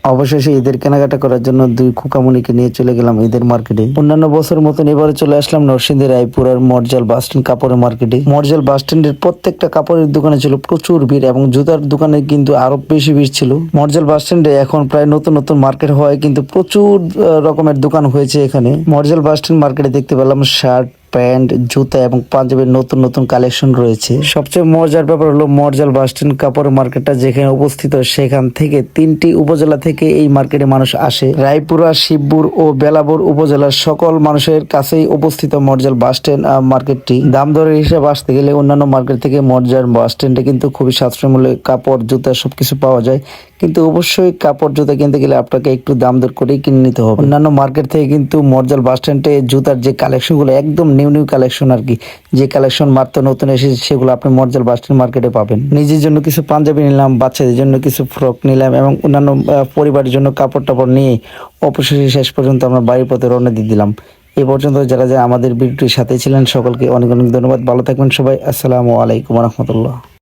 অবশেষে ঈদের কেনাকাটা করার জন্য দুই খুকামুনিকে নিয়ে চলে গেলাম ঈদের মার্কেটে। অন্যান্য বছরের মতন এবারে চলে আসলাম নরসিংদী রায়পুর আর মর্জাল বাস স্ট্যান্ড কাপড়ের মার্কেটে। মর্জাল বাস স্ট্যান্ডের প্রত্যেকটা কাপড়ের দোকানে ছিল প্রচুর ভিড় এবং জুতার দোকানে কিন্তু আরো বেশি ভিড় ছিল। মর্জাল বাস স্ট্যান্ডে এখন প্রায় নতুন নতুন মার্কেট হয়, কিন্তু প্রচুর রকমের দোকান হয়েছে এখানে। মর্জাল বাস স্ট্যান্ড মার্কেটে দেখতে পেলাম শার্ট, প্যান্ট, জুতা এবং পাঞ্জাবির নতুন নতুন কালেকশন রয়েছে। সবচেয়ে মজার ব্যাপার হলো মর্জাল বাস স্ট্যান্ড কাপড়ের মার্কেটটা যেখানে অবস্থিত, সেখান থেকে 3টি উপজেলা থেকে এই মার্কেটে মানুষ আসে। রায়পুরা, শিবপুর ও বেলাপুর উপজেলার সকল মানুষের কাছেই অবস্থিত মর্জাল বাস স্ট্যান্ড মার্কেটটি। দাম দরের হিসাবে আসতে গেলে অন্যান্য মার্কেট থেকে মর্জাল বাস স্ট্যান্ডে কিন্তু খুবই সাশ্রয় মূল্যে কাপড়, জুতা সবকিছু পাওয়া যায়। কিন্তু অবশ্যই কাপড় জুতা কিনতে গেলে আপনাকে একটু দাম দর করেই কিনে নিতে হবে। অন্যান্য মার্কেট থেকে কিন্তু মর্জাল বাস স্ট্যান্ডে জুতার যে কালেকশনগুলো একদম নিউ নিউ কালেকশন আর কি, যে কালেকশন মাত্র নতুন এসেছে সেগুলো আপনি মর্জাল বাস স্ট্যান্ড মার্কেটে পাবেন। নিজের জন্য কিছু পাঞ্জাবি নিলাম, বাচ্চাদের জন্য কিছু ফ্রক নিলাম এবং অন্যান্য পরিবারের জন্য কাপড় টাপড় নিয়ে অবশেষে শেষ পর্যন্ত আমরা বাড়ির পথে রওনা দিয়ে দিলাম। এই পর্যন্ত যারা যারা আমাদের ভিডিওটির সাথে ছিলেন সকলকে অনেক অনেক ধন্যবাদ। ভালো থাকবেন সবাই। আসসালামু আলাইকুম রহমতুল্লাহ।